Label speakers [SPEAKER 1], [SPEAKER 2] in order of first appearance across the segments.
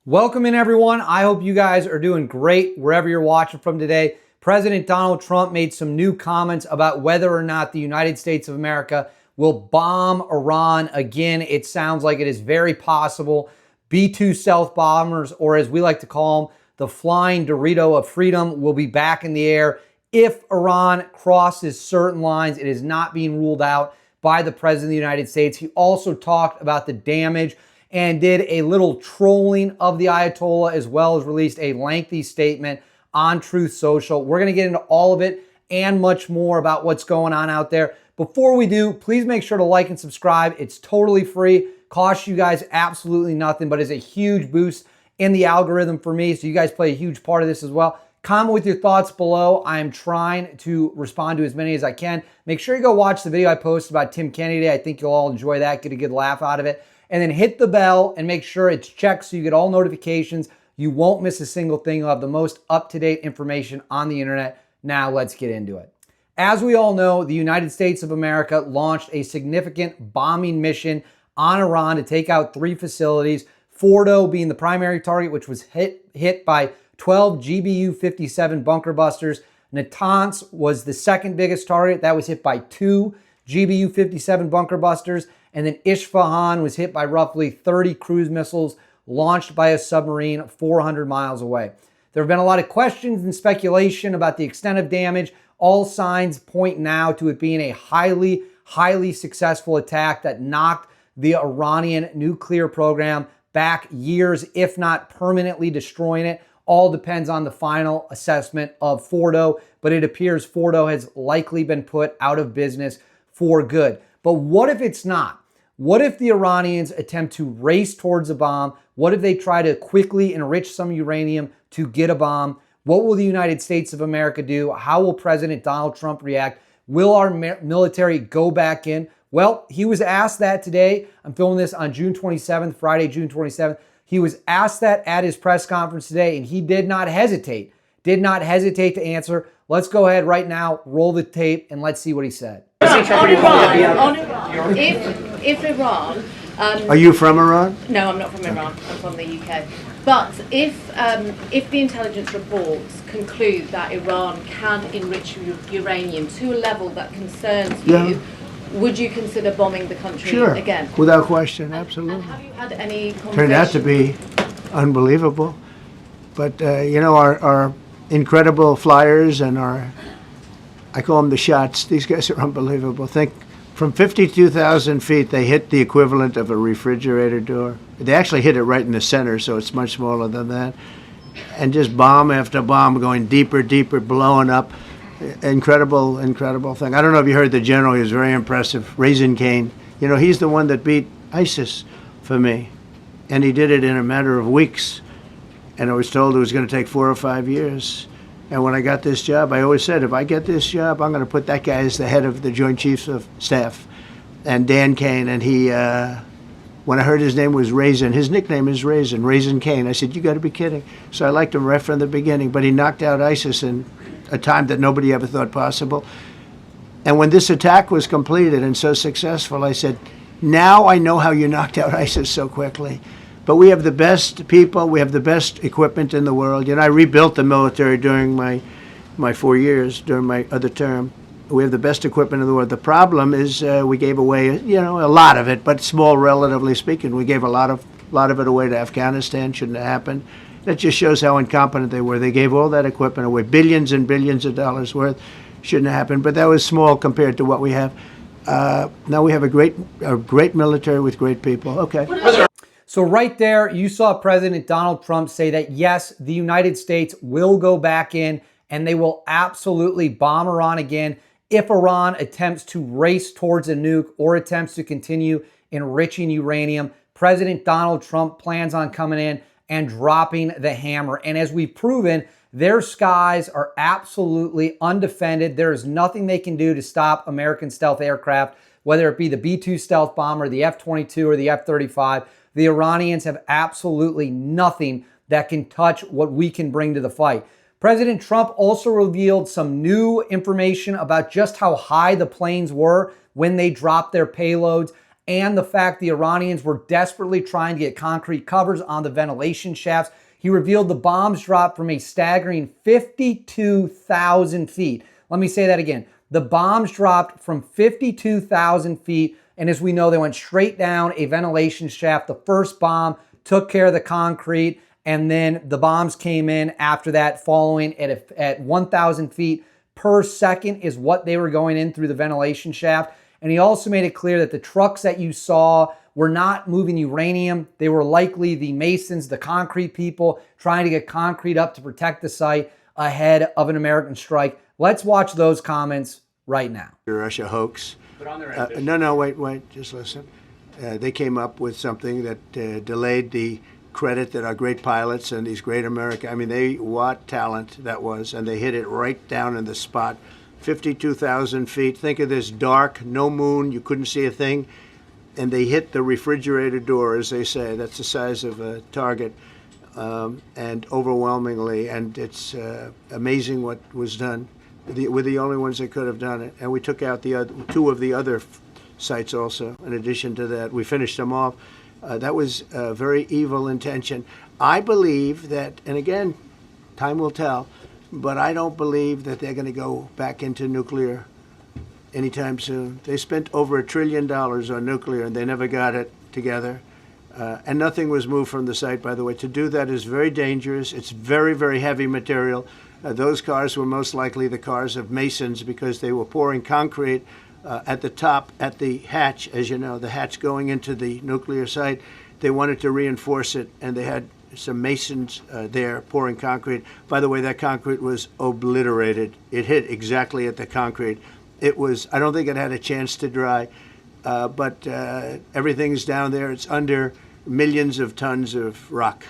[SPEAKER 1] Welcome in, everyone. I hope you guys are doing great wherever you're watching from today. President Donald Trump made some new comments about whether or not the United States of America will bomb Iran again. It sounds like it is very possible. B-2 stealth bombers, or as we like to call them, the flying Dorito of freedom, will be back in the air if Iran crosses certain lines. It is not being ruled out by the President of the United States. He also talked about the damage and did a little trolling of the Ayatollah, as well as released a lengthy statement on Truth Social. We're going to get into all of it and much more about what's going on out there. Before we do, please make sure to like and subscribe. It's totally free, costs you guys absolutely nothing, but is a huge boost in the algorithm for me, so you guys play a huge part of this as well. Comment with your thoughts below. I am trying to respond to as many as I can. Make sure you go watch the video I posted about Tim Kennedy today. I think you'll all enjoy that, get a good laugh out of it. And then hit the bell and make sure it's checked so you get all notifications. You won't miss a single thing. You'll have the most up-to-date information on the internet. Now let's get into it. As we all know, the United States of America launched a significant bombing mission on Iran to take out 3 facilities, Fordo being the primary target, which was hit by 12 GBU-57 bunker busters. Natanz was the second biggest target. That was hit by 2 GBU-57 bunker busters. And then Isfahan was hit by roughly 30 cruise missiles launched by a submarine 400 miles away. There have been a lot of questions and speculation about the extent of damage. All signs point now to it being a highly successful attack that knocked the Iranian nuclear program back years, if not permanently destroying it. All depends on the final assessment of Fordo, but it appears Fordo has likely been put out of business for good. But what if it's not? What if the Iranians attempt to race towards a bomb? What if they try to quickly enrich some uranium to get a bomb? What will the United States of America do? How will President Donald Trump react? Will our military go back in? Well, he was asked that today. I'm filming this on June 27th, Friday, June 27th. He was asked that at his press conference today, and he did not hesitate to answer. Let's go ahead right now, roll the tape, and let's see what he said.
[SPEAKER 2] On Iran, if Iran...
[SPEAKER 3] Are you from Iran?
[SPEAKER 2] No, I'm not from Iran. I'm from the UK. But if the intelligence reports conclude that Iran can enrich uranium to a level that concerns you, would you consider bombing the country again?
[SPEAKER 3] Sure, without question, absolutely.
[SPEAKER 2] And have you had any conversations?
[SPEAKER 3] Turned out to be unbelievable. But, you know, our incredible flyers and I call them the shots. These guys are unbelievable. Think from 52,000 feet, they hit the equivalent of a refrigerator door. They actually hit it right in the center, so it's much smaller than that. And just bomb after bomb going deeper, blowing up. Incredible thing. I don't know if you heard the general. He was very impressive. Raisin Cane. You know, he's the one that beat ISIS for me. And he did it in a matter of weeks. And I was told it was going to take 4 or 5 years. And when I got this job, I always said, if I get this job, I'm going to put that guy as the head of the Joint Chiefs of Staff. And Dan Kane, and he, when I heard his name was Raisin, his nickname is Raisin Cane. I said, you got to be kidding. So I liked him right from the beginning. But he knocked out ISIS in a time that nobody ever thought possible. And when this attack was completed and so successful, I said, now I know how you knocked out ISIS so quickly. But we have the best people, we have the best equipment in the world. You know, I rebuilt the military during my 4 years, during my other term. We have the best equipment in the world. The problem is we gave away, you know, a lot of it, but small relatively speaking. We gave a lot of it away to Afghanistan. Shouldn't have happened. That just shows how incompetent they were. They gave all that equipment away, billions and billions of dollars worth. Shouldn't have happened, but that was small compared to what we have. Now we have a great military with great people. Okay.
[SPEAKER 1] So right there, you saw President Donald Trump say that, yes, the United States will go back in and they will absolutely bomb Iran again if Iran attempts to race towards a nuke or attempts to continue enriching uranium. President Donald Trump plans on coming in and dropping the hammer. And as we've proven, their skies are absolutely undefended. There is nothing they can do to stop American stealth aircraft, whether it be the B-2 stealth bomber, the F-22, or the F-35. The Iranians have absolutely nothing that can touch what we can bring to the fight. President Trump also revealed some new information about just how high the planes were when they dropped their payloads. and the fact the Iranians were desperately trying to get concrete covers on the ventilation shafts. He revealed the bombs dropped from a staggering 52,000 feet. Let me say that again. The bombs dropped from 52,000 feet, and as we know, they went straight down a ventilation shaft. The first bomb took care of the concrete, and then the bombs came in after that, following at 1,000 feet per second is what they were going in through the ventilation shaft. And he also made it clear that the trucks that you saw were not moving uranium. They were likely the masons, the concrete people, trying to get concrete up to protect the site ahead of an American strike. Let's watch those comments right now.
[SPEAKER 3] Russia hoax.
[SPEAKER 4] But on their
[SPEAKER 3] No, wait, just listen. They came up with something that delayed the credit that our great pilots and these great what talent that was, and they hit it right down in the spot. 52,000 feet. Think of this dark, no moon, you couldn't see a thing, and they hit the refrigerator door, as they say. That's the size of a target, and overwhelmingly, and it's amazing what was done. We're the only ones that could have done it, and we took out the two of the other sites also. In addition to that, we finished them off. That was a very evil intention. I believe that, and again, time will tell, but I don't believe that they're going to go back into nuclear anytime soon. They spent over $1 trillion on nuclear, and they never got it together. And nothing was moved from the site, by the way. To do that is very dangerous. It's very, very heavy material. Those cars were most likely the cars of masons because they were pouring concrete at the top, at the hatch, as you know, the hatch going into the nuclear site. They wanted to reinforce it, and they had some masons there pouring concrete. By the way, that concrete was obliterated. It hit exactly at the concrete. It was, I don't think it had a chance to dry, but everything's down there. It's under millions of tons of rock.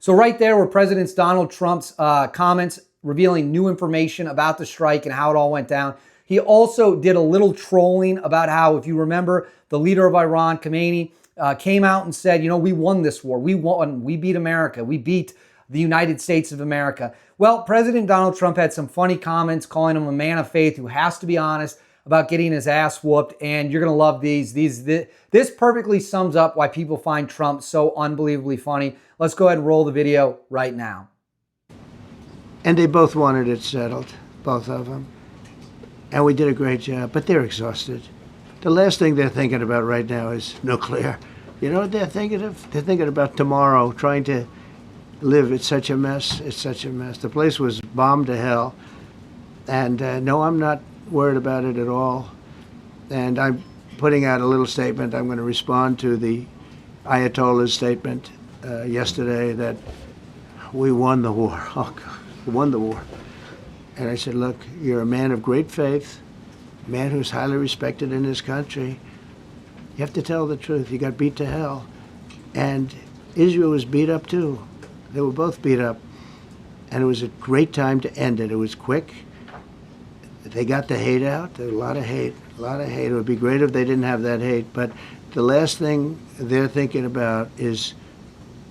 [SPEAKER 1] So right there were President Donald Trump's comments revealing new information about the strike and how it all went down. He also did a little trolling about how, if you remember, the leader of Iran, Khamenei, came out and said, you know, we won this war. We won. We beat America. We beat the United States of America. Well, President Donald Trump had some funny comments calling him a man of faith who has to be honest about getting his ass whooped. And you're going to love these. This perfectly sums up why people find Trump so unbelievably funny. Let's go ahead and roll the video right now.
[SPEAKER 3] And they both wanted it settled, both of them. And we did a great job, but they're exhausted. The last thing they're thinking about right now is nuclear. You know what they're thinking of? They're thinking about tomorrow, trying to live. It's such a mess. It's such a mess. The place was bombed to hell. And no, I'm not worried about it at all. And I'm putting out a little statement. I'm going to respond to the Ayatollah's statement yesterday that we won the war. Oh, God, we won the war. And I said, look, you're a man of great faith, a man who's highly respected in this country. You have to tell the truth. You got beat to hell. And Israel was beat up too. They were both beat up. And it was a great time to end it. It was quick. They got the hate out. There was a lot of hate, a lot of hate. It would be great if they didn't have that hate. But the last thing they're thinking about is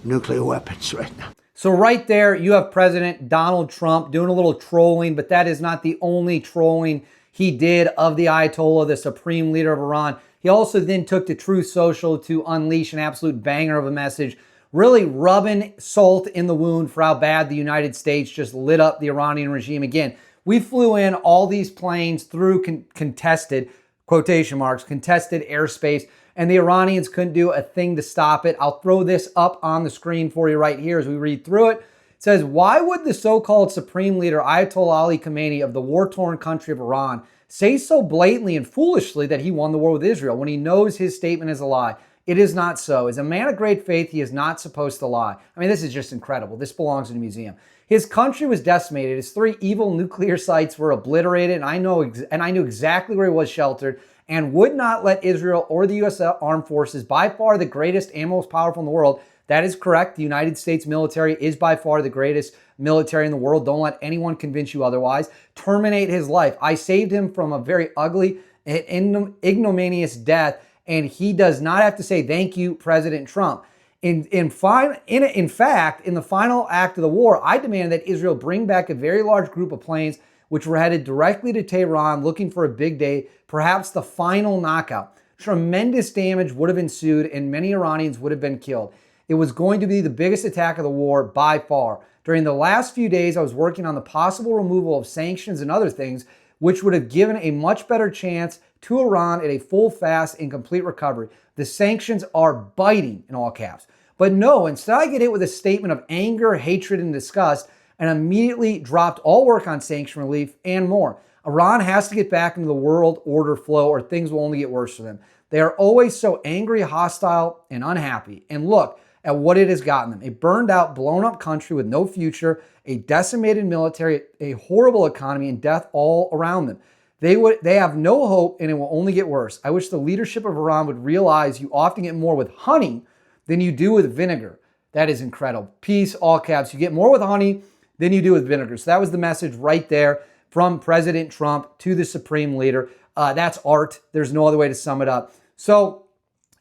[SPEAKER 3] nuclear weapons right now.
[SPEAKER 1] So right there, you have President Donald Trump doing a little trolling, but that is not the only trolling he did of the Ayatollah, the supreme leader of Iran. He also then took to Truth Social to unleash an absolute banger of a message, really rubbing salt in the wound for how bad the United States just lit up the Iranian regime. Again, we flew in all these planes through contested, quotation marks, contested airspace, and the Iranians couldn't do a thing to stop it. I'll throw this up on the screen for you right here as we read through it. It says, why would the so-called supreme leader Ayatollah Ali Khamenei of the war-torn country of Iran say so blatantly and foolishly that he won the war with Israel when he knows his statement is a lie? It is not so. As a man of great faith, he is not supposed to lie. I mean, this is just incredible. This belongs in a museum. His country was decimated. His 3 evil nuclear sites were obliterated, and I knew exactly where he was sheltered, and would not let Israel or the U.S. Armed Forces, by far the greatest and most powerful in the world. That is correct. The United States military is by far the greatest military in the world. Don't let anyone convince you otherwise. Terminate his life. I saved him from a very ugly and ignominious death, and he does not have to say thank you, President Trump. In fact, in the final act of the war, I demanded that Israel bring back a very large group of planes which were headed directly to Tehran looking for a big day, perhaps the final knockout. tremendous damage would have ensued and many Iranians would have been killed. It was going to be the biggest attack of the war by far. During the last few days, I was working on the possible removal of sanctions and other things, which would have given a much better chance to Iran at a full, fast, and complete recovery. The sanctions are biting, in all caps. But no, instead I get hit with a statement of anger, hatred, and disgust, and immediately dropped all work on sanction relief and more. Iran has to get back into the world order flow or things will only get worse for them. They are always so angry, hostile, and unhappy. And look at what it has gotten them. A burned out, blown up country with no future, a decimated military, a horrible economy, and death all around them. They have no hope and it will only get worse. I wish the leadership of Iran would realize you often get more with honey than you do with vinegar. That is incredible. Peace, all caps. You get more with honey than you do with vinegar. So that was the message right there from President Trump to the Supreme Leader. That's art. There's no other way to sum it up. So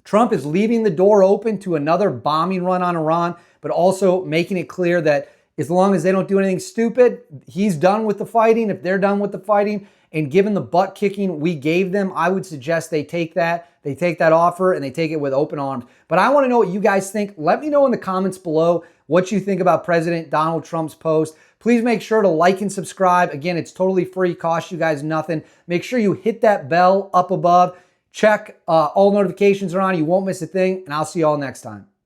[SPEAKER 1] Trump is leaving the door open to another bombing run on Iran, but also making it clear that as long as they don't do anything stupid, he's done with the fighting. If they're done with the fighting, and given the butt kicking we gave them, I would suggest they take that offer and they take it with open arms. But I want to know what you guys think. Let me know in the comments below what you think about President Donald Trump's post. Please make sure to like and subscribe. Again, it's totally free, costs you guys nothing. Make sure you hit that bell up above. Check all notifications are on. You won't miss a thing, and I'll see you all next time.